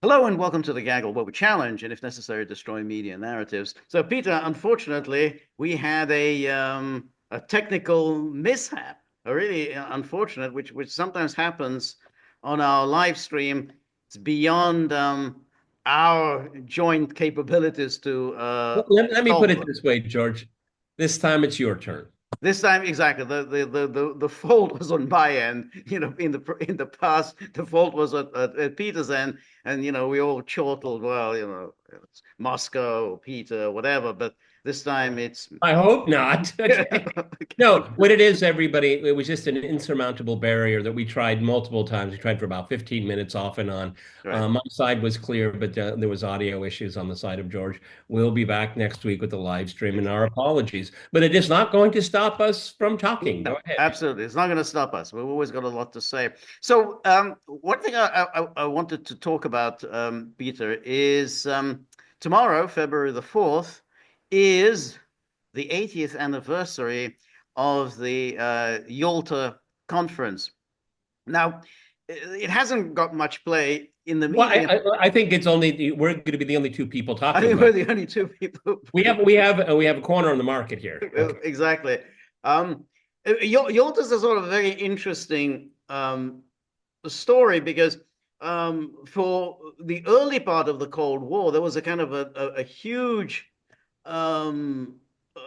Hello and welcome to the Gaggle, where we challenge and, if necessary, destroy media narratives. So, Peter, unfortunately, we had a technical mishap, a really unfortunate, which sometimes happens on our live stream. It's beyond our joint capabilities to Let me put solve it them. this way, George. This time it's your turn. This time, exactly. The fault was on my end. In the past, the fault was at Peter's end, and we all chortled. Well, it's Moscow, Peter, whatever. But this time, it's I hope not. Okay. No, okay. what it is, everybody, it was just an insurmountable barrier that we tried multiple times. We tried for about 15 minutes off and on. Right. My side was clear, but there was audio issues on the side of George. We'll be back next week with the live stream and our apologies. But it is not going to stop us from talking. No, Go ahead. absolutely. It's not going to stop us. We've always got a lot to say. So, one thing I wanted to talk about, Peter, is tomorrow, February the 4th, is the 80th anniversary of the Yalta Conference. Now, it hasn't got much play in the Well, media. I think it's only we're going to be the only two people I talking think we're about it. the only two people. We have a corner on the market here. Okay. Exactly. Um, Yalta is a sort of very interesting story because for the early part of the Cold War, there was a kind of a huge um,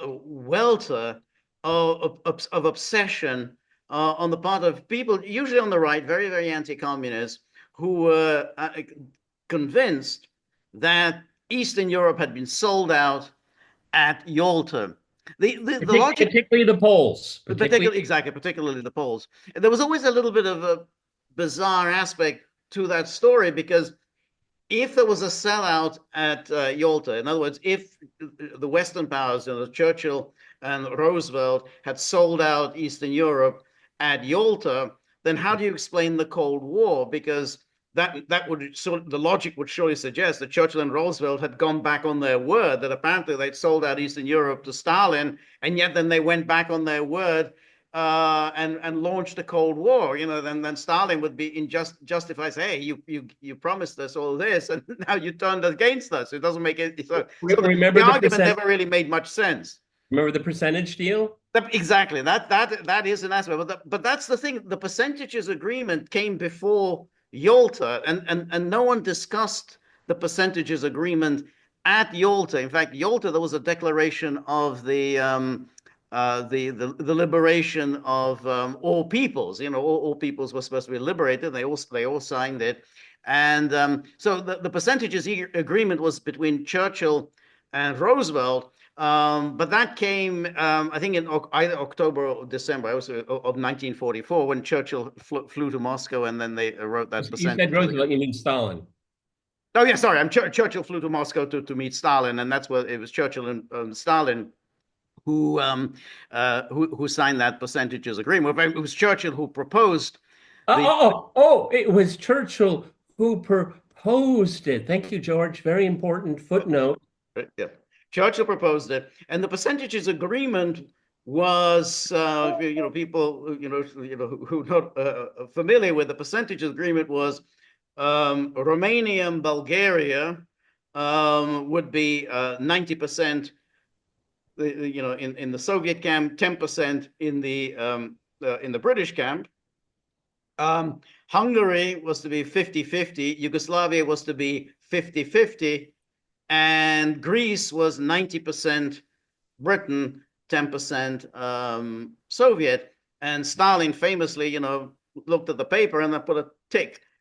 welter of obsession on the part of people, usually on the right, very, very anti-communist, who were convinced that Eastern Europe had been sold out at Yalta. The logic, Particularly the polls, particularly. particularly exactly, particularly the Poles, there was always a little bit of a bizarre aspect to that story because if there was a sellout at Yalta, in other words, if the Western powers, Churchill and Roosevelt, had sold out Eastern Europe at Yalta, then how do you explain the Cold War? Because that would sort of, the logic would surely suggest that Churchill and Roosevelt had gone back on their word that apparently they'd sold out Eastern Europe to Stalin, and yet then they went back on their word and launched a Cold War. Then Stalin would be justify say, hey, you promised us all this, and now you turned against us. It doesn't make it so the Remember the argument percent. never really made much sense. Remember the percentage deal? Exactly. That is an aspect. But that's the thing. The percentages agreement came before Yalta, and no one discussed the percentages agreement at Yalta. In fact, Yalta, there was a declaration of the liberation of all peoples. All peoples were supposed to be liberated. They all signed it, and so the percentages agreement was between Churchill and Roosevelt. But that came, I think, in either October or December of 1944 when Churchill flew to Moscow, and then they wrote that You said percentage. Roosevelt, you mean Stalin. Oh yeah, sorry. Churchill flew to Moscow to meet Stalin, and that's where it was Churchill and Stalin who signed that percentages agreement. It was Churchill who proposed the It was Churchill who proposed it. Thank you, George. Very important footnote. yeah. Churchill proposed it, and the percentages agreement was people who are not familiar with the percentages agreement was Romania and Bulgaria would be 90%, in the Soviet camp, 10% in the British camp. Hungary was to be 50-50, Yugoslavia was to be 50-50, and Greece was 90% Britain, 10% Soviet. And Stalin famously, looked at the paper and then put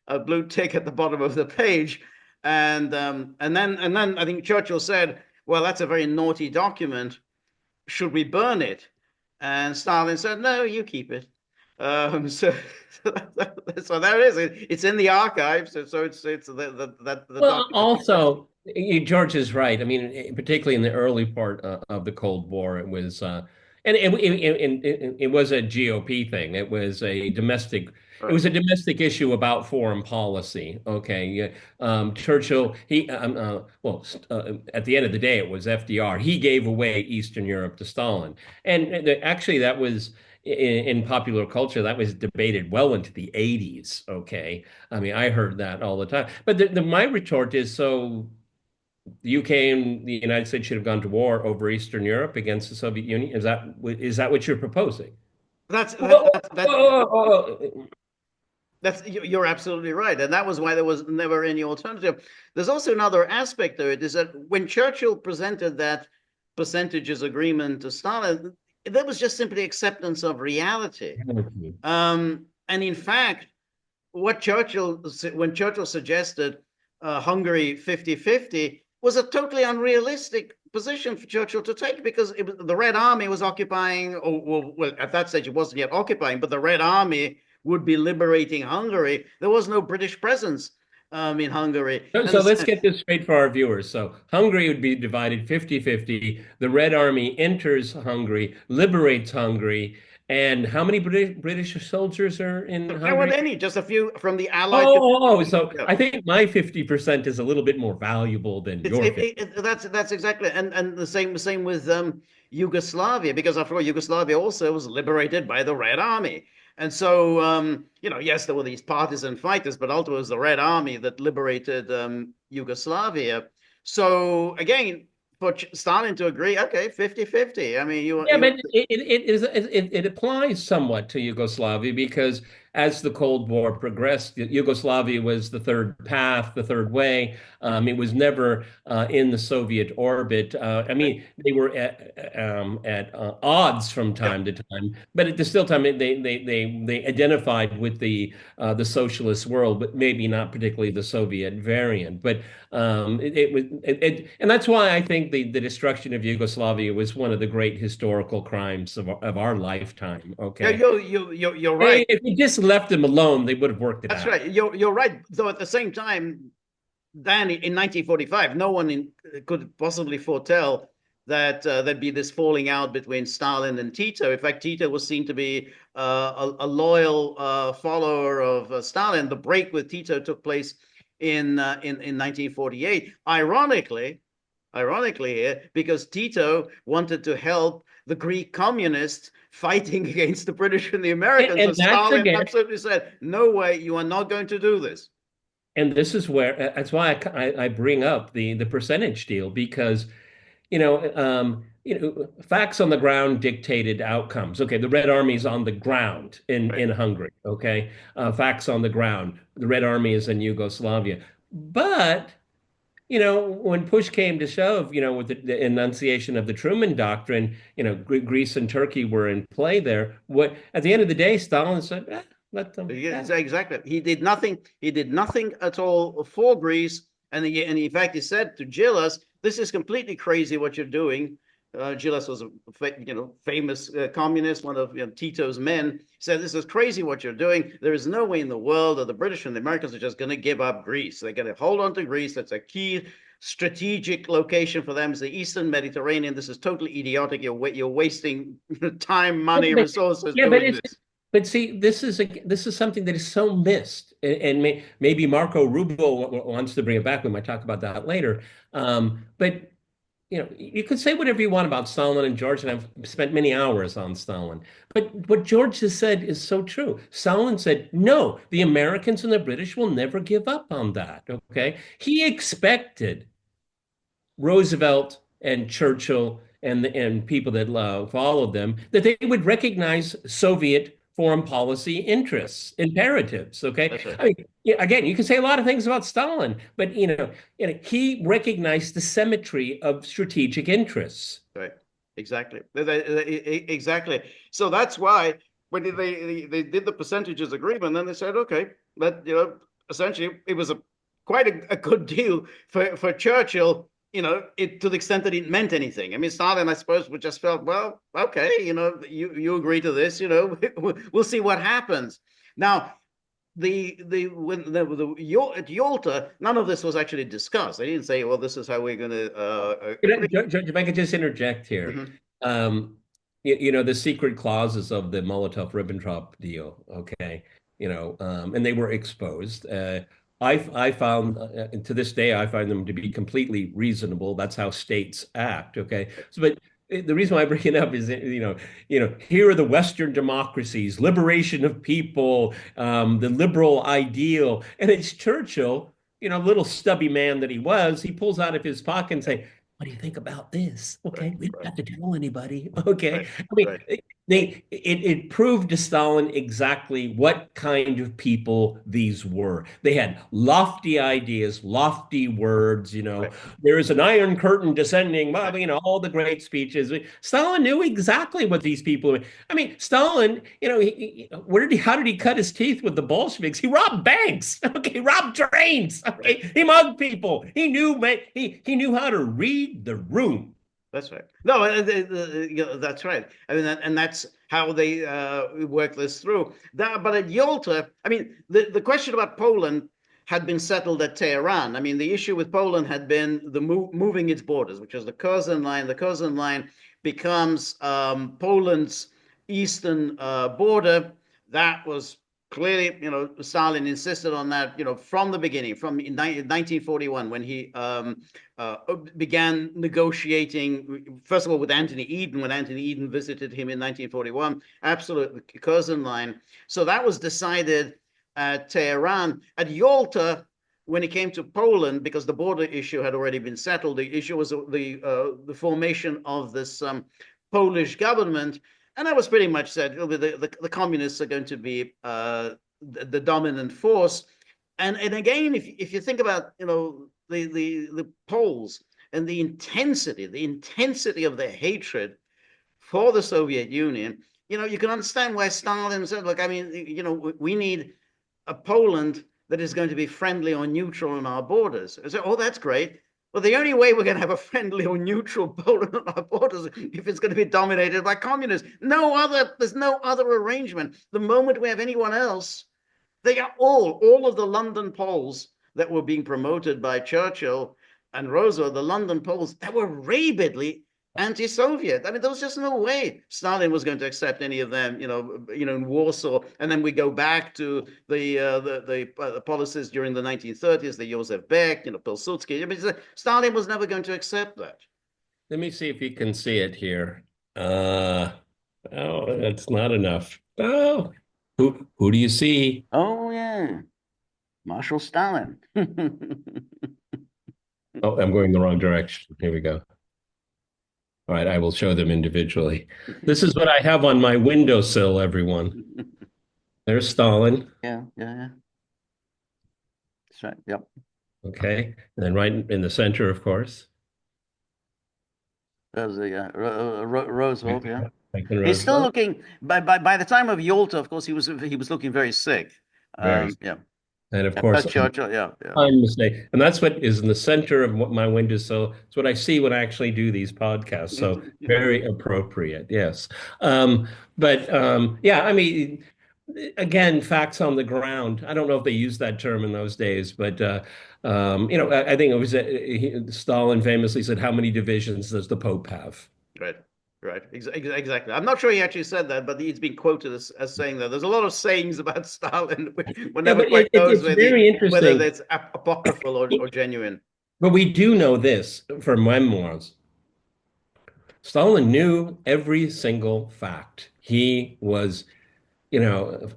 a blue tick at the bottom of the page. And then I think Churchill said, well, that's a very naughty document. Should we burn it? And Stalin said, no, you keep it. So, so there it is. It's in the archives. So it's the Well, document. also, George is right. I mean, particularly in the early part of the Cold War, it was, and it was a GOP thing. It Right. was a domestic issue about foreign policy. Okay, yeah. Churchill, at the end of the day, it was FDR. He gave away Eastern Europe to Stalin, and actually, that was. in popular culture, that was debated well into the 80s. Okay. I mean, I heard that all the time. But my retort is so the UK and the United States should have gone to war over Eastern Europe against the Soviet Union. Is that what you're proposing? That's Whoa, that whoa, whoa, whoa. you're absolutely right, and that was why there was never any alternative. There's also another aspect to it, is that when Churchill presented that percentages agreement to Stalin, that was just simply acceptance of reality. And in fact, when Churchill suggested Hungary 50-50 was a totally unrealistic position for Churchill to take, because the Red Army was occupying, well, at that stage it wasn't yet occupying, but the Red Army would be liberating Hungary. There was no British presence in Hungary. So let's get this straight for our viewers. So Hungary would be divided 50-50. The Red Army enters Hungary, liberates Hungary. And how many British soldiers are in There weren't Hungary? any, just a few from the Allied. So Yeah. I think my 50% is a little bit more valuable than your 50. That's exactly, and the same with Yugoslavia, because after all, Yugoslavia also was liberated by the Red Army, and so yes, there were these partisan fighters, but ultimately it was the Red Army that liberated Yugoslavia. So again, for Stalin to agree, okay, 50-50. I mean, Yeah, but it applies somewhat to Yugoslavia because as the Cold War progressed, Yugoslavia was the third path, the third way. It was never in the Soviet orbit. I mean, they were at odds from yeah, time to time, but at the still time, they identified with the socialist world, but maybe not particularly the Soviet variant. But and that's why I think the destruction of Yugoslavia was one of the great historical crimes of our lifetime. yeah, Okay. you're right. If we just left them alone, they would have worked it That's out. right. You're right. Though at the same time, then in 1945, no one could possibly foretell that there'd be this falling out between Stalin and Tito. In fact, Tito was seen to be a loyal follower of Stalin. The break with Tito took place in 1948. Ironically, because Tito wanted to help the Greek communists fighting against the British and the Americans. And And that's Stalin again, absolutely said, "No way, you are not going to do this." and this is where that's why I bring up the percentage deal because facts on the ground dictated outcomes. Okay, the Red Army's on the ground Right. in Hungary. Okay, facts on the ground. The Red Army is in Yugoslavia, but when push came to shove, with the enunciation of the Truman Doctrine, Greece and Turkey were in play there. What at the end of the day, Stalin said, let them. Yeah, exactly. He did nothing. He did nothing at all for Greece, and in fact, he said to Gillis, "This is completely crazy what you're doing." Gillis was a famous communist, one of Tito's men. He said, "This is crazy what you're doing. There is no way in the world that the British and the Americans are just going to give up Greece. They're going to hold on to Greece. That's a key strategic location for them. It's the Eastern Mediterranean. This is totally idiotic. You're wasting time, money, But, resources yeah, but doing it's this." but see, this is something that is so missed, and maybe Marco Rubio wants to bring it back. We might talk about that later. But you could say whatever you want about Stalin and George, and I've spent many hours on Stalin. But what George has said is so true. Stalin said, no, the Americans and the British will never give up on that. Okay. He expected Roosevelt and Churchill and people that followed them that they would recognize Soviet foreign policy interests, imperatives. Okay, That's right. I mean, yeah, again, you can say a lot of things about Stalin, but he recognized the symmetry of strategic interests. Right. Exactly. Exactly. So that's why when they did the percentages agreement, then they said, okay, that essentially it was quite a good deal for Churchill. To the extent that it meant anything. I mean, Stalin, I suppose, would just felt, well, okay, you agree to this, we'll see what happens. Now, at Yalta, none of this was actually discussed. They didn't say, well, this is how we're going to agree. Judge, if I could just interject here. Mhm. Um, the secret clauses of the Molotov-Ribbentrop deal, okay, and they were exposed. I found, to this day, I find them to be completely reasonable. That's how states act, okay? So, but the reason why I bring it up is, here are the Western democracies, liberation of people, the liberal ideal, and it's Churchill, little stubby man that he was. He pulls out of his pocket and say, "What do you think about this?" Right, Okay, we don't right, have to tell anybody. Okay, right, I mean, right, it proved to Stalin exactly what kind of people these were. They had lofty ideas, lofty words. right, There is an iron curtain descending, right, all the great speeches. Stalin knew exactly what these people were. I mean, Stalin, how did he cut his teeth with the Bolsheviks? He robbed banks. Okay, he robbed trains. right. Okay, he mugged people. He knew, man, he knew how to read the room. That's right. No, that's right. I mean, and that's how they work this through. But at Yalta, I mean, the question about Poland had been settled at Tehran. I mean, the issue with Poland had been the moving its borders, which is the Curzon line. The Curzon line becomes Poland's eastern border. That was clearly, Stalin insisted on that, from the beginning, from 1941, when he began negotiating, first of all, with Anthony Eden, when Anthony Eden visited him in 1941, absolute Curzon line. So that was decided at Tehran. At Yalta, when it came to Poland, because the border issue had already been settled, the issue was the formation of this Polish government. And that was pretty much said, the communists are going to be the dominant force. And again, if you think about, the Poles and the intensity of their hatred for the Soviet Union, you can understand why Stalin said, look, I mean, we need a Poland that is going to be friendly or neutral on our borders. I said, oh, that's great. Well, the only way we're going to have a friendly or neutral Poland on our borders if it's going to be dominated by communists. There's no other arrangement. The moment we have anyone else, they are all of the London Poles that were being promoted by Churchill and Roosevelt, the London Poles, that were rabidly anti-Soviet. I mean, there was just no way Stalin was going to accept any of them, in Warsaw. And then we go back to the policies during the 1930s, the Joseph Beck, Pilsudski. I mean, Stalin was never going to accept that. Let me see if you can see it here. Uh, oh, that's not enough. Oh, who do you see? Oh yeah, Marshal Stalin. Oh, I'm going the wrong direction. Here we go. All right, I will show them individually. This is what I have on my windowsill, everyone. There's Stalin. Yeah, yeah, yeah. That's right. Yep. Okay. And then right in the center, of course. That was the Roosevelt. Yeah. Franklin He's still Roosevelt. looking. By the time of Yalta, of course, he was looking very sick. Very. Yeah. And of Yeah, course, Churchill. Yeah, yeah. I'm mistake. And that's what is in the center of what my windowsill. It's what I see when I actually do these podcasts. So very appropriate. Yes. Yeah, I mean, again, facts on the ground. I don't know if they used that term in those days, but I think it was Stalin famously said, "How many divisions does the Pope have?" Right. Right. Exactly. I'm not sure he actually said that, but he's been quoted as saying that. There's a lot of sayings about Stalin. One Yeah, never but quite knows it's very whether interesting. that's apocryphal or genuine. But we do know this from memoirs. Stalin knew every single fact. He was,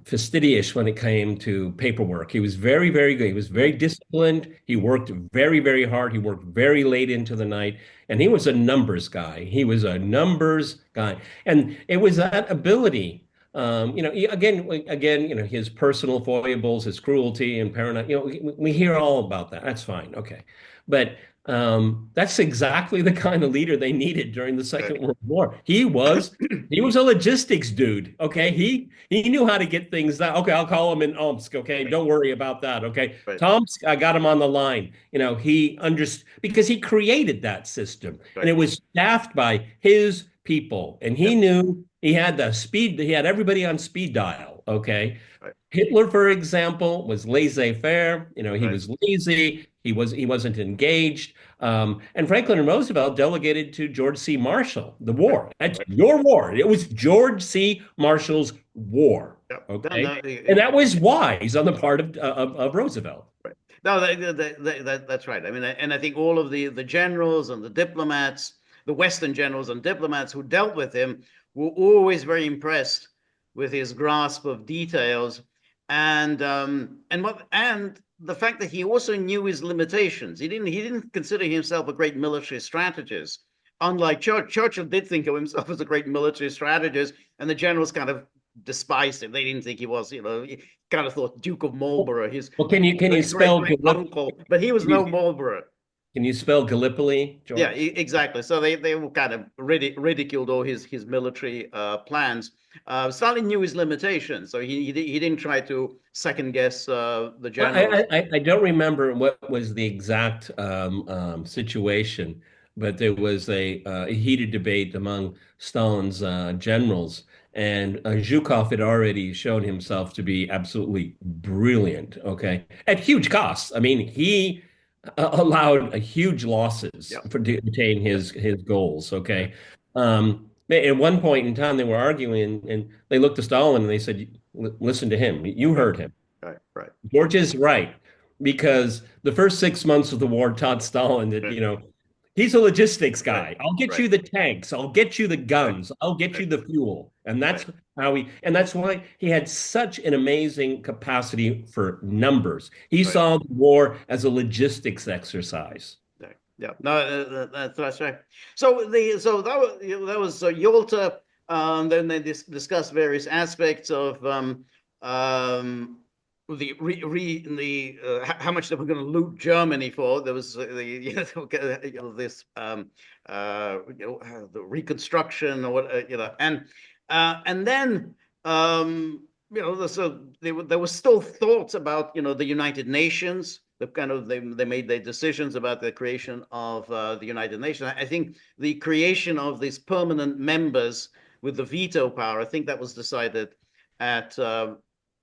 fastidious when it came to paperwork. He was very, very good. He was very disciplined. He worked very, very hard. He worked very late into the night. And he was a numbers guy. He was a numbers guy. And it was that ability. Again, his personal foibles, his cruelty and paranoia. We hear all about that. That's fine. Okay. But that's exactly the kind of leader they needed during the Right. Second World War. He was a logistics dude. Okay, he knew how to get things done. Okay, I'll call him in Omsk. Okay, Right. don't worry about that. Okay, Right. Tomsk, I got him on the line. He understood because he created that system, and Right. it was staffed by his people, and he Yep. knew he had the speed. He had everybody on speed dial. Okay, Right. Hitler, for example, was laissez-faire. He Right. was lazy. He wasn't engaged. And Franklin Roosevelt delegated to George C. Marshall the Right. war. That's Right. your war. It was George C. Marshall's war. Yep. No, Okay, no, and that was wise on the part of Roosevelt. right. No, that's right. I mean, and I think all of the generals and the diplomats the Western generals and diplomats who dealt with him were always very impressed with his grasp of details and the fact that he also knew his limitations. He didn't consider himself a great military strategist. Unlike Churchill did think of himself as a great military strategist, and the generals kind of despised him. They didn't think he was, he kind of thought Duke of Marlborough, his Can you great spell great uncle, but he was can you, no Marlborough. can you spell Gallipoli, Yeah, George? exactly. So they were kind of ridiculed all his military plans. Stalin knew his limitations, so he didn't try to second guess the generals. I don't remember what was the exact situation, but there was a heated debate among Stalin's generals, and Zhukov had already shown himself to be absolutely brilliant, okay, at huge costs. I mean, he allowed huge losses Yeah, for to attain yeah, his goals, yeah, okay. At one point in time, they were arguing, and they looked to Stalin and they said, Listen to him. You right, heard him. right, right, George is right because the first 6 months of the war taught Stalin that, right, he's a logistics right, guy. I'll get right, you the tanks. I'll get you the right, guns. I'll get you right, the fuel. And right, that's why he had such an amazing capacity for numbers. He right. saw the war as a logistics exercise. Right. Yeah, no, that's right. So that was Yalta. Then they discussed various aspects of the how much they were going to loot Germany for. There was this the reconstruction or what and then so there was still thoughts about the United Nations. They made their decisions about the creation of the United Nations. I think the creation of these permanent members with the veto power, I think that was decided at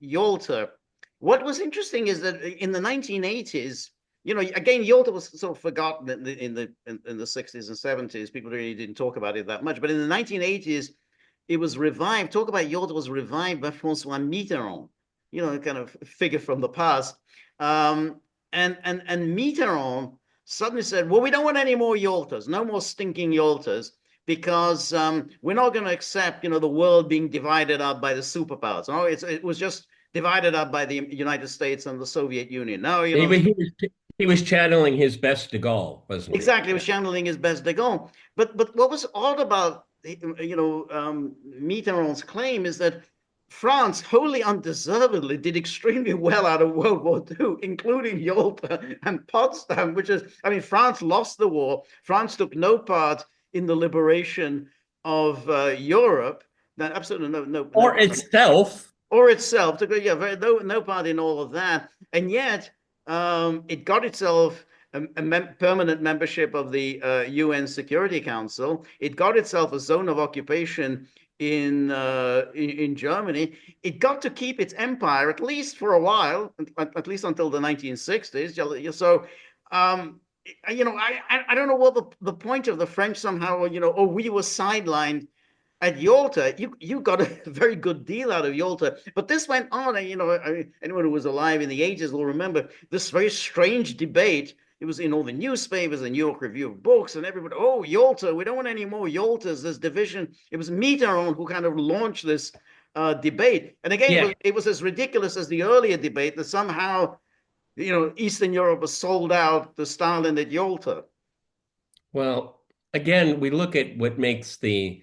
Yalta. What was interesting is that in the 1980s, again, Yalta was sort of forgotten in the 60s and 70s. People really didn't talk about it that much. But in the 1980s, it was revived. Talk about Yalta was revived by Francois Mitterrand, kind of figure from the past. And Mitterrand suddenly said, "Well, we don't want any more Yaltas, no more stinking Yaltas, because we're not going to accept, the world being divided up by the superpowers. No, it was just divided up by the United States and the Soviet Union. No, He, he was channeling his best de Gaulle, wasn't he? exactly, he was channeling his best de Gaulle. But what was odd about Mitterrand's claim is that France, wholly undeservedly, did extremely well out of World War II, including Yalta and Potsdam, which is, I mean, France lost the war. France took no part in the liberation of Europe. That absolutely no Or itself. or itself took no part in all of that, and yet it got itself a permanent membership of the UN Security Council. It got itself a zone of occupation in Germany. It got to keep its empire at least for a while, at least until the 1960s. So, I don't know what the point of the French somehow, oh, we were sidelined at Yalta. You got a very good deal out of Yalta, but this went on. Anyone who was alive in the 80s will remember this very strange debate. It was in all the newspapers, the New York Review of Books, and everybody, oh, Yalta, we don't want any more Yaltas, this division. It was Mitterrand who kind of launched this debate. And again, Yeah. it was as ridiculous as the earlier debate that somehow, Eastern Europe was sold out to Stalin at Yalta. Well, again, we look at what makes the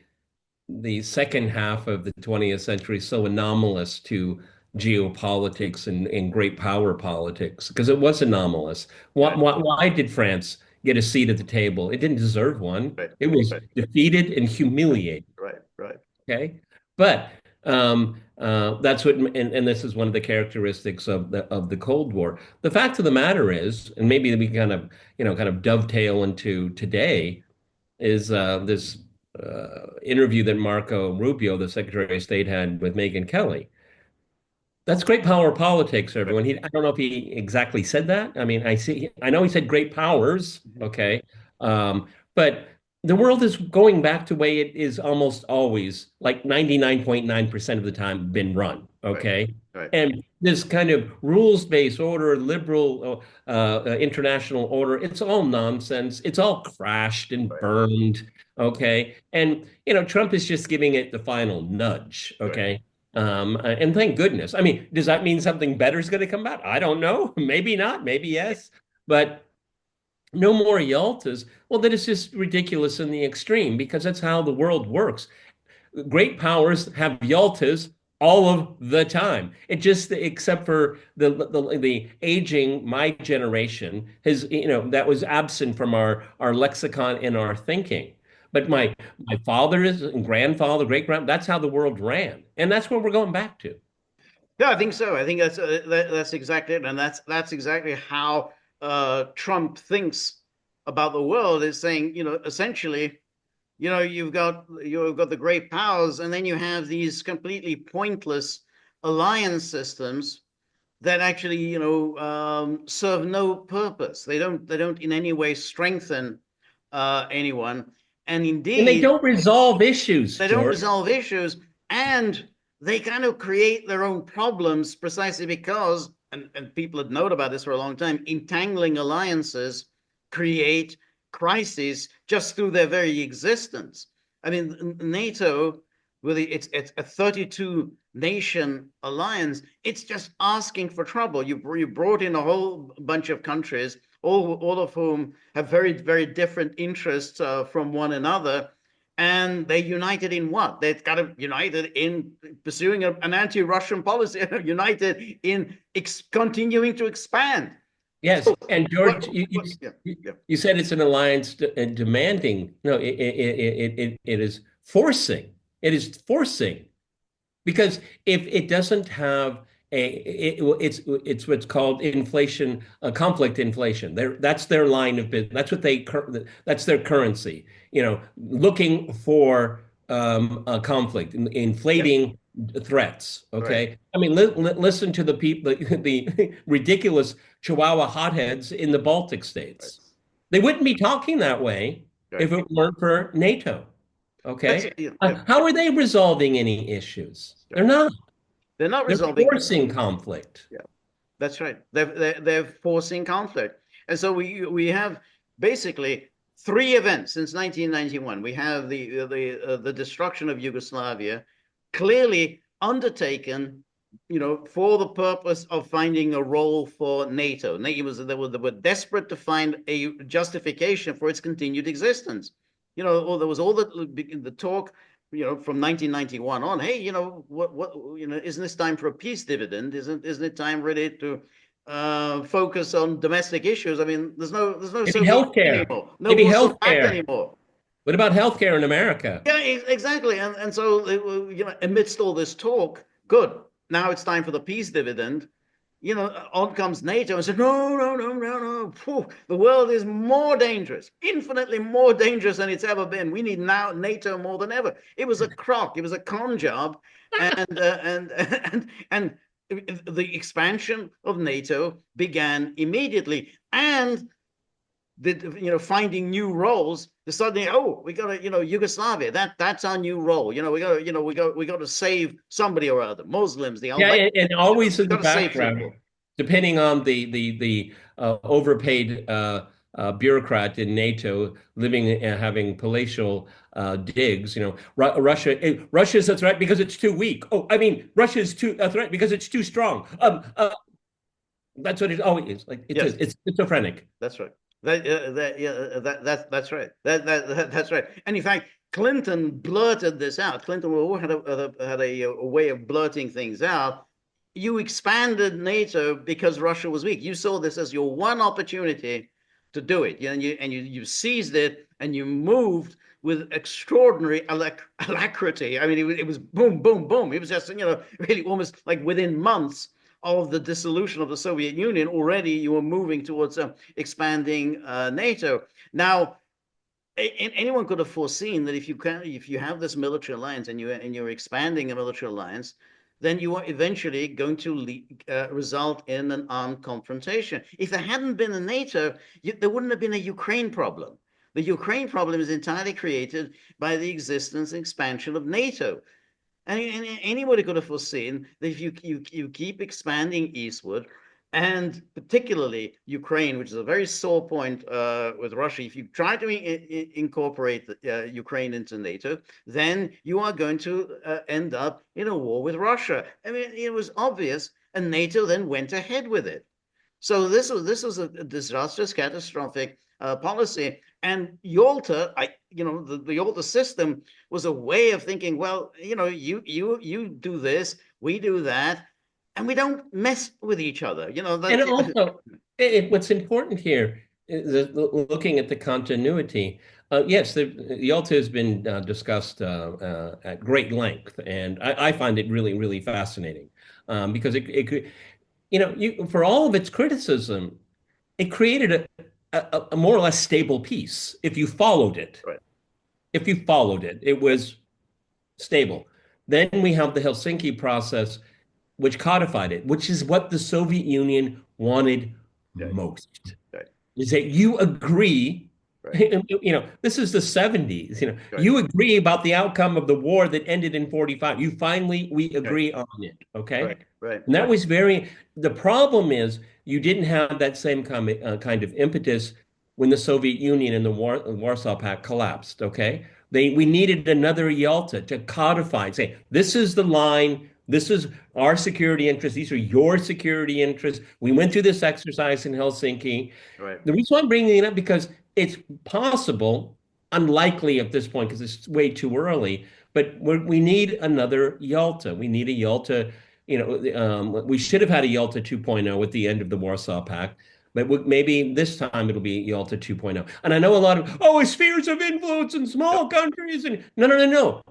second half of the 20th century so anomalous to geopolitics and great power politics because it was anomalous. Why, Right, why did France get a seat at the table? It didn't deserve one. right, It was right, defeated and right, humiliated. right, right. Okay, but that's what, and this is one of the characteristics of the Cold War. The fact of the matter is, and maybe we kind of dovetail into today is this interview that Marco Rubio, the Secretary of State, had with Megyn Kelly. That's great power politics, Right. everyone. I don't know if he exactly said that. I mean, I know he said great powers, Mhm. okay, but the world is going back to the way it is almost always, like 99.9% of the time, been run. Right, Okay. right, And this kind of rules-based order, liberal international order, it's all nonsense. It's all crashed and right, burned. Okay. And, Trump is just giving it the final nudge. right. Okay. And thank goodness. I mean, does that mean something better is going to come out? I don't know. Maybe not. Maybe yes. But no more Yaltas. Well, that is just ridiculous in the extreme because that's how the world works. Great powers have Yaltas all of the time. It just, except for the aging, my generation has, that was absent from our lexicon and our thinking. But my father is and grandfather, great grand, that's how the world ran, and that's what we're going back to. Yeah, I think so. I think that's exactly it, and that's exactly how Trump thinks about the world. Is saying, essentially, you've got the great powers, and then you have these completely pointless alliance systems that actually, serve no purpose. They don't in any way strengthen anyone, and And they indeed, don't resolve issues, they don't George. resolve issues, and they kind of create their own problems precisely because, and people had known about this for a long time, entangling alliances create crises just through their very existence. I mean, NATO, with it's a 32 nation alliance, it's just asking for trouble. You brought in a whole bunch of countries, all of whom have very, very different interests from one another, and they united in what? They've got to united in pursuing an anti-Russian policy, united in continuing to expand. Yes, So and George, yeah, yeah, you said it's an alliance demanding. No, it is forcing. It is forcing because if it doesn't have it's what's called inflation, conflict inflation. That's their line of business. That's their currency. Looking for a conflict, yeah, inflating threats. right, Okay, I mean, listen to the people, the ridiculous Chihuahua hotheads in the Baltic right, states. They wouldn't be talking that way right. if it weren't for NATO. That's Okay. it. Yeah, yeah, How are they resolving any issues? They're right. not. They're not They're resolving. forcing conflict. Yeah, that's right. They're forcing conflict, and so we have basically three events since 1991. We have the destruction of Yugoslavia, clearly undertaken, for the purpose of finding a role for NATO. They were desperate to find a justification for its continued existence. There was all the talk, from 1991 on. Hey, isn't this time for a peace dividend? Isn't it time really to focus on domestic issues? I mean, there's no Maybe Soviet Union healthcare. anymore, no Maybe Warsaw Pact healthcare. anymore. What about healthcare in America? Yeah, exactly. And so, amidst all this talk, good. Now it's time for the peace dividend. On comes NATO and said, no, no, no, no, no. Phew, the world is more dangerous, infinitely more dangerous than it's ever been. We need now NATO more than ever. It was a crock. It was a con job, and the expansion of NATO began immediately, and finding new roles. Suddenly, oh, we got to, Yugoslavia. That's our new role. We got to save somebody or other. Muslims, the Yeah, Albanians. and always We in the got to save background, people. depending on the overpaid bureaucrat in NATO living and having palatial digs. Russia is a threat because it's too weak. Oh, I mean, Russia is a threat because it's too strong. Right. That's what it always is. Like Yes, it's schizophrenic. that's right. That's right. That's right. And in fact, Clinton blurted this out. Clinton had a way of blurting things out. You expanded NATO because Russia was weak. You saw this as your one opportunity to do it, and you seized it, and you moved with extraordinary alacrity. I mean, it was boom, boom, boom. It was just really almost like within months of the dissolution of the Soviet Union, already you were moving towards expanding NATO. Now, anyone could have foreseen that if you have this military alliance and you're expanding a military alliance, then you are eventually going to result in an armed confrontation. If there hadn't been a NATO, there wouldn't have been a Ukraine problem. The Ukraine problem is entirely created by the existence and expansion of NATO. And anybody could have foreseen that if you keep expanding eastward, and particularly Ukraine, which is a very sore point with Russia, if you try to incorporate Ukraine into NATO, then you are going to end up in a war with Russia. I mean, it was obvious, and NATO then went ahead with it. So this was a disastrous, catastrophic policy. And Yalta, the Yalta system was a way of thinking. Well, you do this, we do that, and we don't mess with each other. And also, what's important here is looking at the continuity. Yes, the Yalta has been discussed at great length, and I find it really, really fascinating because it could, for all of its criticism, it created a more or less stable peace if you followed it. Right. If you followed it, it was stable. Then we have the Helsinki process, which codified it, which is what the Soviet Union wanted Right. most. Right. Is that you agree, Right. this is the 70s, Right. you agree about the outcome of the war that ended in 45. We Right. agree on it, okay? Right. Right. And that was the problem is you didn't have that same kind of impetus when the Soviet Union and the Warsaw Pact collapsed, okay? We needed another Yalta to codify, say, this is the line, this is our security interests, these are your security interests. We went through this exercise in Helsinki. Right. The reason why I'm bringing it up because it's possible, unlikely at this point because it's way too early, but we need another Yalta. We need a Yalta. We should have had a Yalta 2.0 at the end of the Warsaw Pact, but maybe this time it'll be Yalta 2.0. And I know a lot of, spheres of influence in small countries. And no, no, no, no.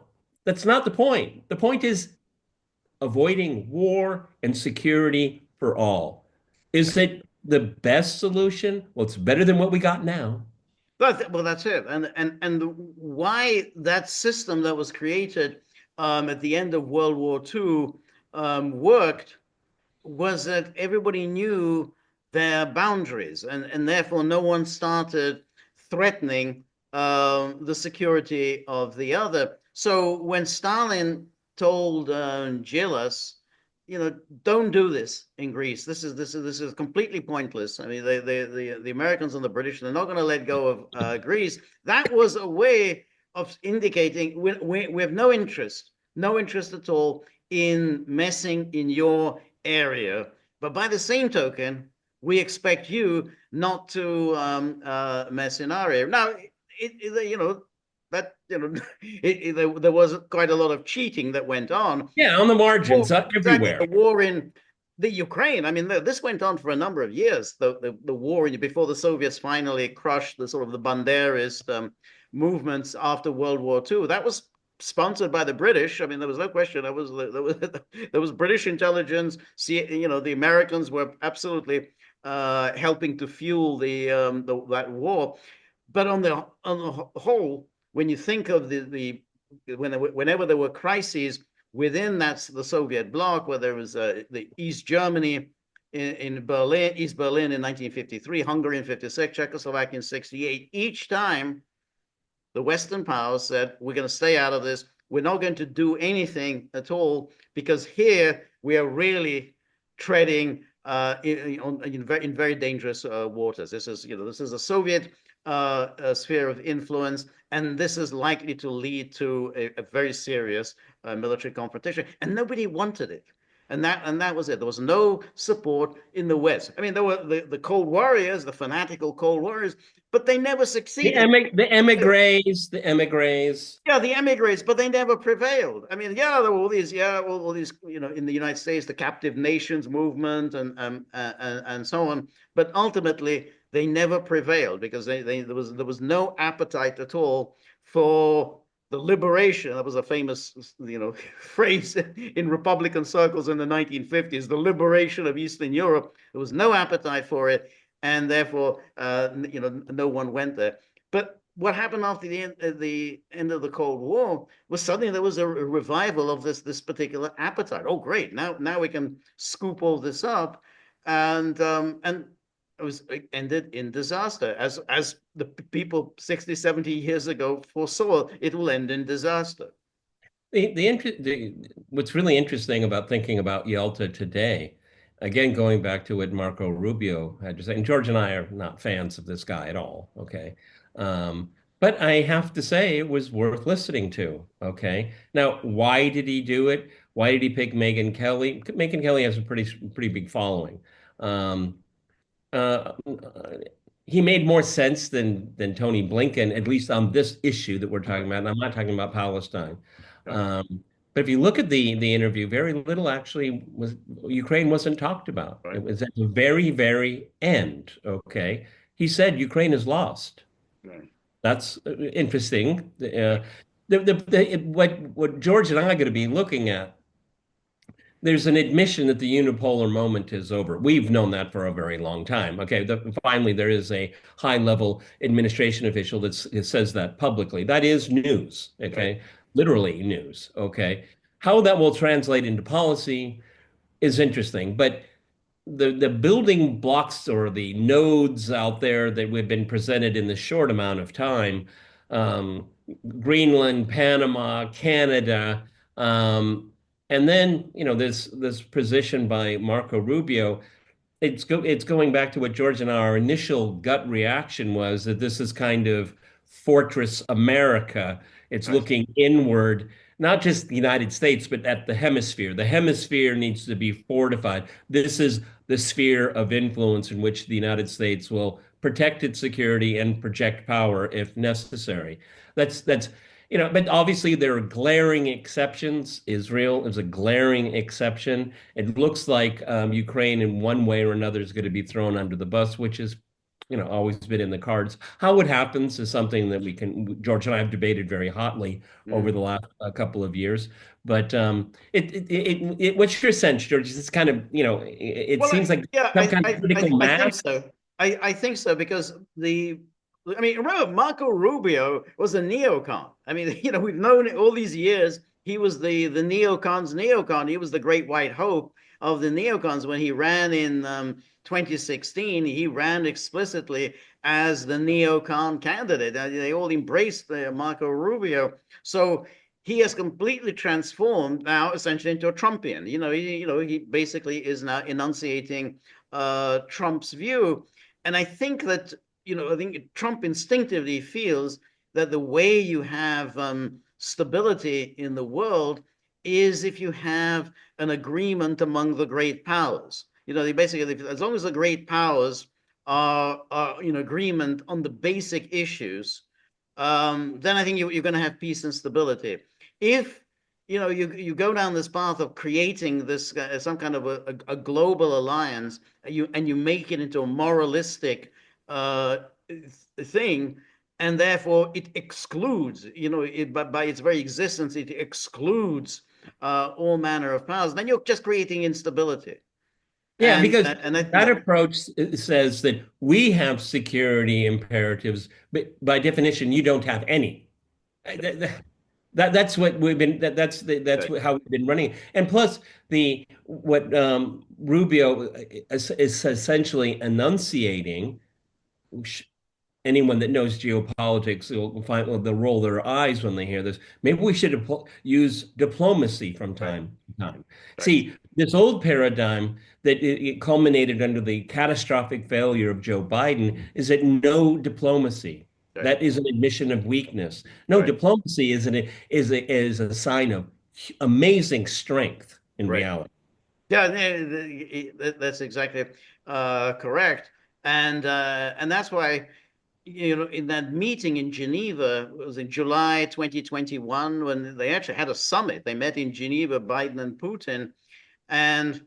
That's not the point. The point is avoiding war and security for all. Is it the best solution? Well, it's better than what we got now. Well, that's it. And why that system that was created at the end of World War II worked was that everybody knew their boundaries, and therefore no one started threatening the security of the other. So when Stalin told Gilas, don't do this in Greece. This is completely pointless. I mean, the Americans and the British, they're not going to let go of Greece. That was a way of indicating we have no interest at all in messing in your area. But by the same token, we expect you not to mess in our area. Now, there was quite a lot of cheating that went on. Yeah, on the margins, Exactly, everywhere. the war in the Ukraine. I mean, this went on for a number of years. The war before the Soviets finally crushed the sort of the Banderist movements after World War II. That was sponsored by the British. I mean, there was no question. There was British intelligence. The Americans were absolutely helping to fuel that war. But on the whole, when you think of whenever there were crises within the Soviet bloc, where there was the East Germany in Berlin, East Berlin in 1953, Hungary in 56, Czechoslovakia in 68, each time the Western powers said, we're going to stay out of this. We're not going to do anything at all because here we are really treading in very dangerous waters. This is a Soviet sphere of influence, and this is likely to lead to a very serious military confrontation. And nobody wanted it. And that was it. There was no support in the West. I mean, there were the Cold Warriors, the fanatical Cold Warriors, but they never succeeded. The emigres. Yeah, the emigres, but they never prevailed. I mean, yeah, there were all these, in the United States, the captive nations movement and so on. But ultimately, they never prevailed because there was no appetite at all for the liberation. That was a famous, phrase in Republican circles in the 1950s, the liberation of Eastern Europe. There was no appetite for it, and therefore, no one went there. But what happened after the end of the Cold War was suddenly there was a revival of this particular appetite. Oh, great! Now we can scoop all this up, and was ended in disaster, as the people 60, 70 years ago foresaw. It will end in disaster. What's really interesting about thinking about Yalta today, again, going back to what Marco Rubio had to say, and George and I are not fans of this guy at all, okay? Um, but I have to say it was worth listening to, okay? Now, why did he do it? Why did he pick Megyn Kelly? Megyn Kelly has a pretty big following. Um, uh, he made more sense than Tony Blinken, at least on this issue that we're talking Right. about. And I'm not talking about Palestine. Right. But if you look at the interview, very little actually was Ukraine wasn't talked about. Right. It was at the very, very end. Okay, he said Ukraine is lost. Right. That's interesting. Right. What George and I are going to be looking at, there's an admission that the unipolar moment is over. We've known that for a very long time. Okay, finally, there is a high-level administration official that says that publicly. That is news. Right. Okay, literally news. Okay, how that will translate into policy is interesting, but the building blocks or the nodes out there that we've been presented in the short amount of time, um, Greenland, Panama, Canada, and then this position by Marco Rubio. It's going back to what George and our initial gut reaction was that this is kind of Fortress America. It's Right. looking inward, not just the United States, but at the hemisphere. The hemisphere needs to be fortified. This is the sphere of influence in which the United States will protect its security and project power if necessary. But obviously there are glaring exceptions. Israel is a glaring exception. It looks like Ukraine, in one way or another, is going to be thrown under the bus, which is, always been in the cards. How it happens is something that George and I have debated very hotly over Mm. the last couple of years. But what's your sense, George? It's kind of, it Well, seems like yeah, some kind of critical I think mass. so. I think so because I mean, remember, Marco Rubio was a neocon. I mean, we've known it all these years. He was the neocons' neocon. He was the great white hope of the neocons when he ran in 2016. He ran explicitly as the neocon candidate. They all embraced Marco Rubio. So he has completely transformed now essentially into a Trumpian. He basically is now enunciating Trump's view. And I think that, I think Trump instinctively feels that the way you have stability in the world is if you have an agreement among the great powers. They basically, as long as the great powers are in agreement on the basic issues, then I think you're going to have peace and stability. If you go down this path of creating this some kind of a global alliance, and you make it into a moralistic uh, thing, and therefore it excludes, by its very existence, it excludes all manner of powers. Then you're just creating instability, Yeah, and because and that, that yeah, approach says that we have security imperatives, but by definition, you don't have any. That's what we've been. right, How we've been running. And plus, the what Rubio is essentially enunciating. Anyone that knows geopolitics will they'll roll their eyes when they hear this. Maybe we should use diplomacy from right, time to time. right, See, this old paradigm that it culminated under the catastrophic failure of Joe Biden is that no diplomacy. right, That is an admission of weakness. No, right, diplomacy is a sign of amazing strength in right. reality. Yeah, that's exactly correct, and that's why in that meeting in Geneva, it was in July 2021 when they actually had a summit. They met in Geneva, Biden and Putin, and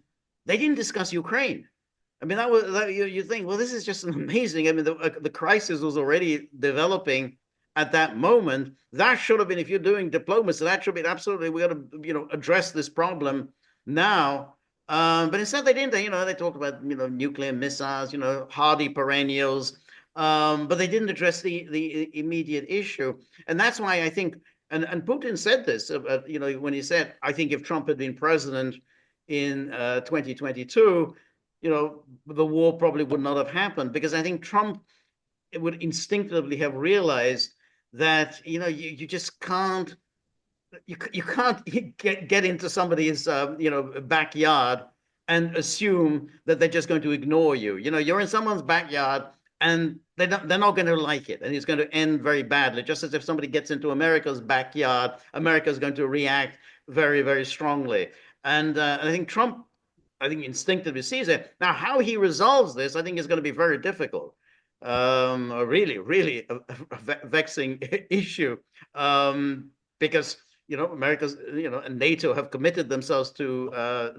they didn't discuss Ukraine. I mean, you think, well, this is just amazing. I mean, the crisis was already developing at that moment. That should have been, if you're doing diplomacy, that should be absolutely, we got to, address this problem now. But instead they didn't. They talked about, nuclear missiles, hardy perennials, but they didn't address the immediate issue. And that's why I think, and Putin said this, when he said, I think if Trump had been president in 2022, the war probably would not have happened, because I think Trump would instinctively have realized that you just can't you can't get into somebody's backyard and assume that they're just going to ignore you. You're in someone's backyard, and they're not going to like it, and it's going to end very badly. Just as if somebody gets into America's backyard, America's going to react very, very strongly. And I think Trump, I think, instinctively sees it. Now, how he resolves this, I think, is going to be very difficult. A really, really a vexing issue, because America's, and NATO have committed themselves to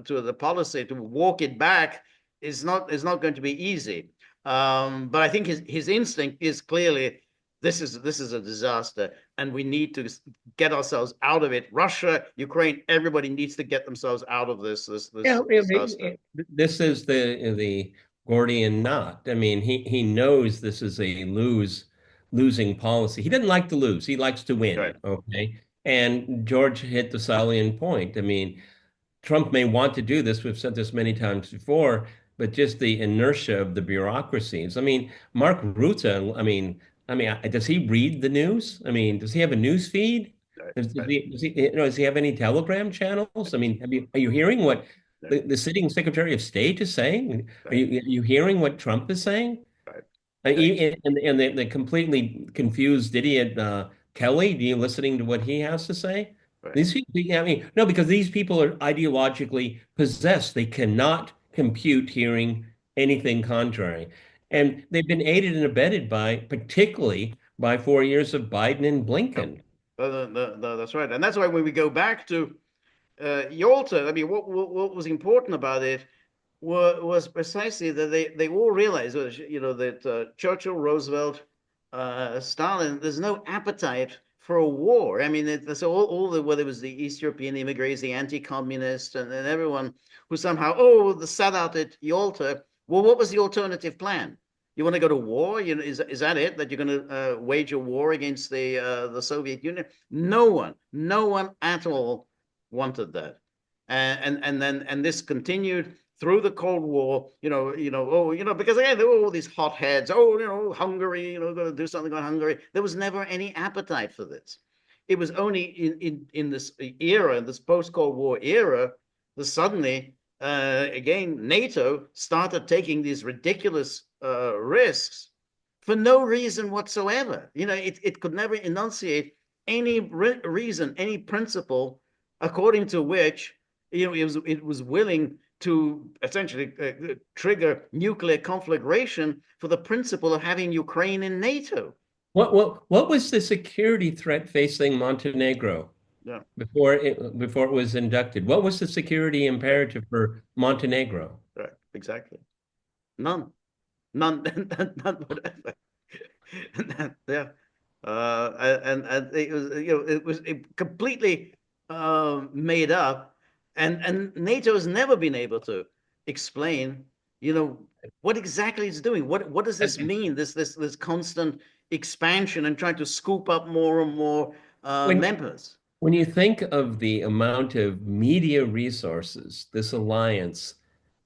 the policy. To walk it back is not going to be easy. But I think his instinct is clearly, this is a disaster, and we need to get ourselves out of it. Russia, Ukraine, everybody needs to get themselves out of this Yeah, disaster. this is the Gordian knot. I mean, he knows this is a losing policy. He doesn't like to lose. He likes to Right, win. Okay. And George hit the salient point. I mean, Trump may want to do this. We've said this many times before, but just the inertia of the bureaucracies. I mean, Mark Rutte, does he read the news? I mean, does he have a news feed? right, Does right, he, does he have any Telegram channels? I mean, are you hearing what right, the sitting Secretary of State is saying? right, Are you hearing what Trump is saying? right. And the completely confused idiot Kelly, do you listening to what he has to say? Right. These people, I mean, no, because these people are ideologically possessed. They cannot compute hearing anything contrary. And they've been aided and abetted particularly by 4 years of Biden and Yep. Blinken. That's right, and that's why when we go back to Yalta, I mean, what was important about it was precisely that they all realized, that Churchill, Roosevelt, Stalin, there's no appetite for a war. I mean, it's all whether it was the East European immigrants, the anti-communists, and everyone who somehow, the sat out at Yalta. Well, what was the alternative plan? You want to go to war? Is that it? That you're going to wage a war against the Soviet Union? No one at all wanted that, and this continued through the Cold War. Because again there were all these hotheads. Hungary, going to do something on Hungary. There was never any appetite for this. It was only in this era, this post Cold War era, that suddenly again NATO started taking these ridiculous risks for no reason whatsoever. It could never enunciate any reason, any principle according to which it was willing to essentially trigger nuclear conflagration for the principle of having Ukraine in NATO. What was the security threat facing Montenegro Yeah, before it was inducted? What was the security right, imperative for Montenegro? right, exactly. None, none, none whatever. Yeah, and it was completely made up, and NATO has never been able to explain, what exactly it's doing. What does this mean? This constant expansion and trying to scoop up more and more When members. when you think of the amount of media resources this alliance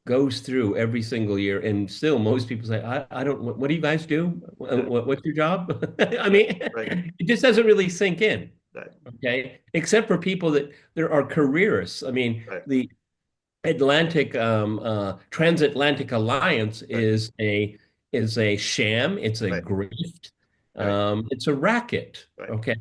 goes through every single year, and still most people say, I don't, what do you guys do? Yeah, What's your job? I right, mean, right, it just doesn't really sink in. right, Okay. Except for people that there are careerists. I mean, right, the Transatlantic Alliance right, is a sham. It's a right, grift. right, It's a racket. right, Okay.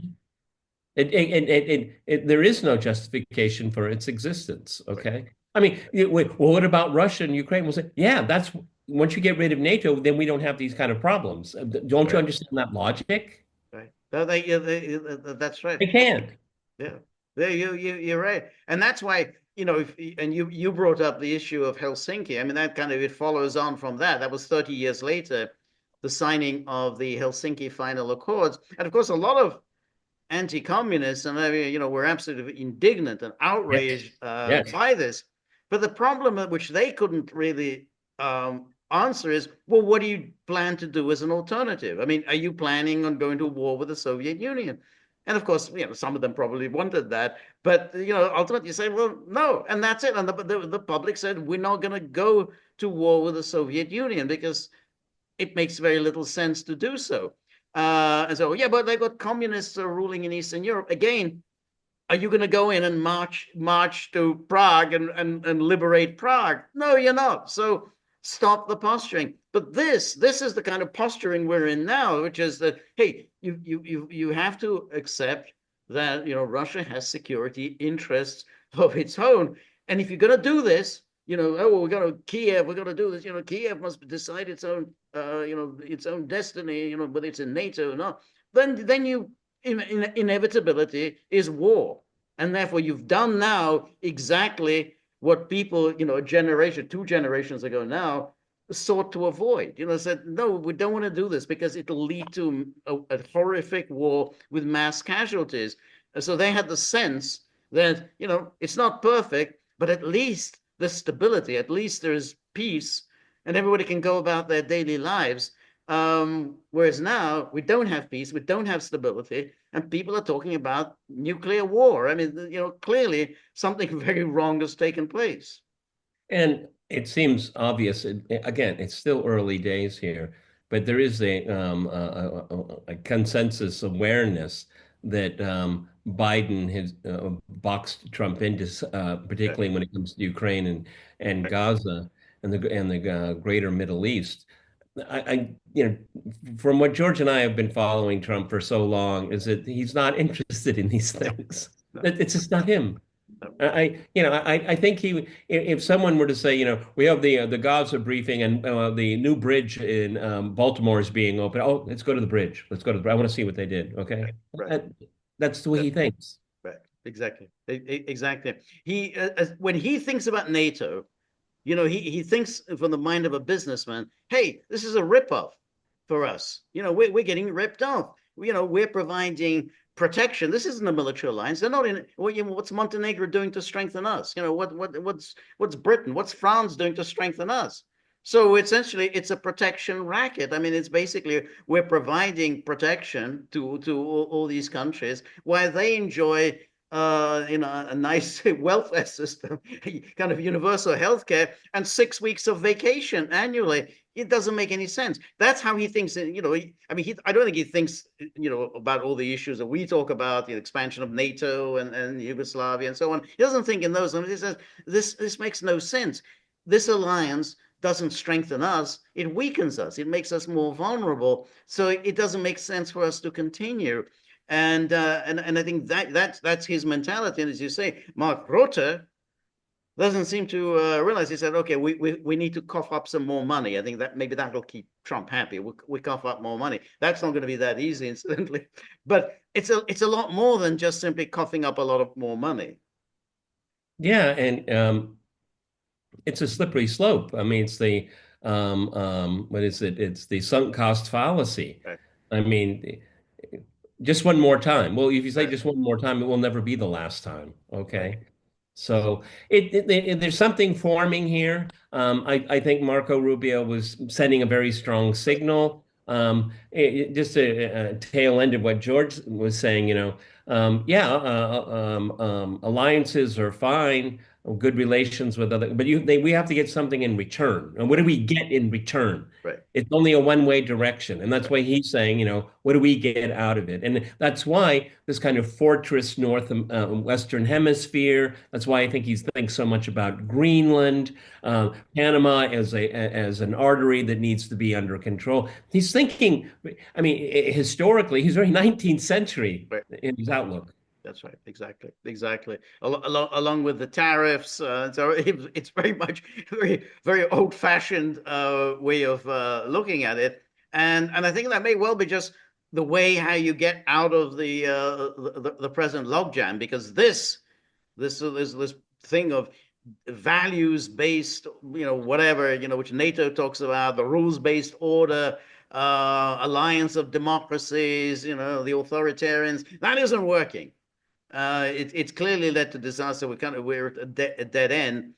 There is no justification for its existence. right, Okay. I mean, well, what about Russia and Ukraine? We'll say, yeah, that's once you get rid of NATO, then we don't have these kind of problems. Don't you right, understand that logic? right. No, that's right. They can't. Yeah, there you're right, and that's why and you brought up the issue of Helsinki. I mean, that kind of it follows on from that. That was 30 years later, the signing of the Helsinki Final Accords, and of course, a lot of anti-communists and were absolutely indignant and Yes. outraged Yes. by this. But the problem which they couldn't really answer is, well, what do you plan to do as an alternative? I mean, are you planning on going to war with the Soviet Union? And of course, some of them probably wanted that, but ultimately you say, well, no, and that's it. And the public said, we're not going to go to war with the Soviet Union because it makes very little sense to do so. And so, yeah, but they've got communists ruling in Eastern Europe. Again, are you going to go in and march to Prague and liberate Prague? No, you're not. So stop the posturing. But this is the kind of posturing we're in now, which is that, hey, you have to accept that Russia has security interests of its own, and if you're going to do this, oh, well, we're going to Kiev, we're going to do this. Kiev must decide its own its own destiny. Whether it's in NATO or not. Then you inevitability is war. And therefore, you've done now exactly what people, a generation, 2 generations ago now, sought to avoid. Said, no, we don't want to do this because it'll lead to a horrific war with mass casualties. So they had the sense that, it's not perfect, but at least there's stability, at least there's peace, and everybody can go about their daily lives. Whereas now we don't have peace, we don't have stability, and people are talking about nuclear war. I mean, clearly something very wrong has taken place. And it seems obvious. Again, it's still early days here, but there is a consensus awareness that Biden has boxed Trump into, Right, particularly when it comes to Ukraine and right, Gaza and the greater Middle East. From what George and I have been following Trump for so long, is that he's not interested in these no, things. no, It's just not him. no, I think if someone were to say, we have the Gaza briefing and the new bridge in Baltimore is being open. Oh, let's go to the bridge. Let's go to I want to see what they did. Okay, right, right, that, that's the way that, he thinks. right, exactly, exactly. He when he thinks about NATO, he thinks from the mind of a businessman. Hey, this is a ripoff for us. We're getting ripped off. We're providing protection. This isn't a military alliance. They're not in. What's Montenegro doing to strengthen us? What's Britain? What's France doing to strengthen us? So essentially, it's a protection racket. I mean, it's basically we're providing protection to all these countries while they enjoy a nice welfare system, kind of universal healthcare, and 6 weeks of vacation annually. It doesn't make any sense. That's how he thinks. I mean, I don't think he thinks, about all the issues that we talk about, the expansion of NATO and Yugoslavia and so on. He doesn't think in those terms. He says this makes no sense. This alliance doesn't strengthen us; it weakens us. It makes us more vulnerable. So it doesn't make sense for us to continue. And I think that's his mentality. And as you say, Mark Rutte doesn't seem to realize. He said, "Okay, we need to cough up some more money. I think that maybe that'll keep Trump happy. We cough up more money. That's not going to be that easy, incidentally, but it's a lot more than just simply coughing up a lot of more money." Yeah, and it's a slippery slope. I mean, it's the what is it? It's the sunk cost fallacy. Right, I mean, just one more time. Well, if you say right, just one more time, it will never be the last time. right, Okay. So there's something forming here. I think Marco Rubio was sending a very strong signal. Just a tail end of what George was saying, yeah, alliances are fine, good relations with other, but we have to get something in return. And what do we get in return? right, It's only a one-way direction. And that's right, why he's saying, what do we get out of it? And that's why this kind of fortress Western hemisphere, that's why I think he thinks so much about Greenland, Panama as an artery that needs to be under control. He's thinking, I mean, historically, he's very 19th century right. in his outlook. That's right. Exactly. Exactly. Along with the tariffs. So it's very much very old fashioned way of looking at it. And I think that may well be just the way how you get out of the present logjam, because this thing of values based, whatever, which NATO talks about, the rules based order, alliance of democracies, the authoritarians, that isn't working. It's clearly led to disaster. We're at a dead end.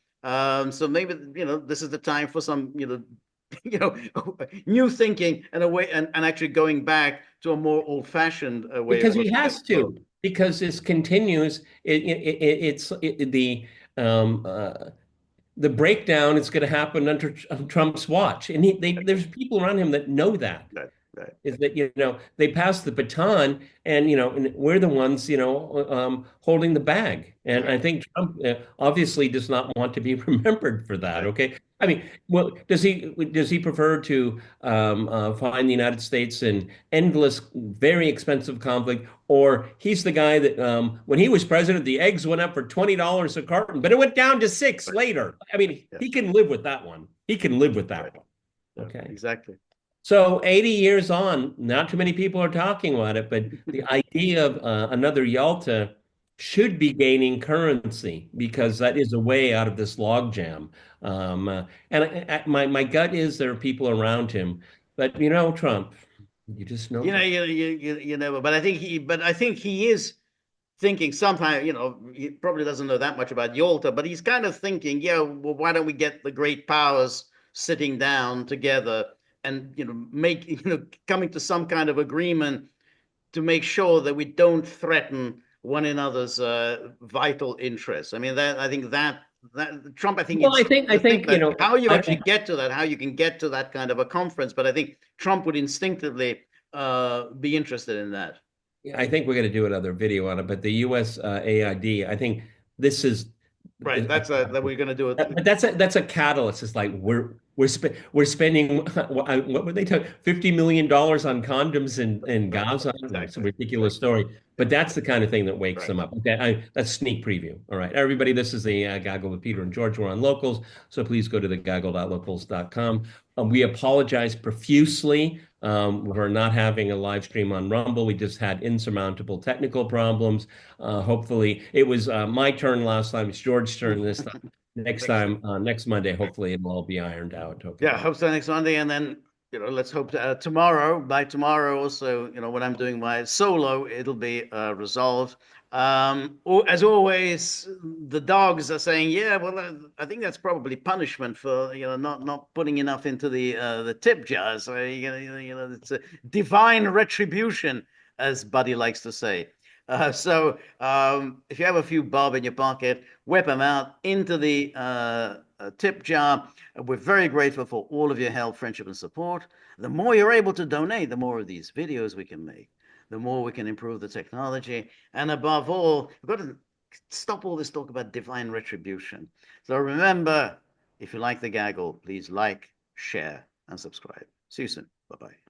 So maybe this is the time for some you know new thinking and a way and actually going back to a more old-fashioned way of Because he looking at has to, because this continues. The the breakdown is going to happen under Trump's watch. And there's people around him that know that. Right, right, Is that, they pass the baton, and we're the ones, holding the bag. And I right. think Trump obviously does not want to be remembered for that. Right. Okay. I mean, well, does he prefer to find the United States in endless, very expensive conflict, or he's the guy that when he was president, the eggs went up for $20 a carton, but it went down to six Right. later. I mean, Yeah. he can live with that one. He can live with Right. that one. Yeah, Okay. exactly. So 80 years on, not too many people are talking about it, but the idea of another Yalta should be gaining currency Yeah. because that is a way out of this logjam. And my gut is there are people around him, but Trump, you just know You know, Trump. you never. But I think he is thinking. Sometimes, he probably doesn't know that much about Yalta, but he's kind of thinking, yeah, well, why don't we get the great powers sitting down together and coming to some kind of agreement to make sure that we don't threaten one another's vital interests. I mean, that I think that Trump, I think, Well, I think instinctively I think think that how you actually I, get to that, how you can get to that kind of a conference. But I think Trump would instinctively be interested in that. I think we're going to do another video on it. But the U.S. AID, I think this is Right. That we're going to do it. But that's a catalyst. It's like we're spending what were they talking $50 million on condoms in Right. Gaza? It's a Exactly. ridiculous Exactly. story, but that's the kind of thing that wakes Right. them up. Okay, that's sneak preview. All right, everybody, this is the Gaggle with Peter and George. We're on Locals, so please go to the gaggle.locals.com. We apologize profusely for not having a live stream on Rumble. We just had insurmountable technical problems. Hopefully, it was my turn last time. It's George's turn this time. Next Next. time, next Monday, hopefully it'll all be ironed out. Yeah, Okay. hope so next Monday, and then let's hope tomorrow. By tomorrow, also, when I'm doing my solo, it'll be resolved. As always, the dogs are saying, "Yeah, well, I think that's probably punishment for not putting enough into the tip jar." So it's a divine retribution, as Buddy likes to say. So if you have a few bob in your pocket, whip them out into the tip jar. We're very grateful for all of your help, friendship, and support. The more you're able to donate, the more of these videos we can make, the more we can improve the technology. And above all, we've got to stop all this talk about divine retribution. So remember, if you like the gaggle, please like, share, and subscribe. See you soon. Bye bye.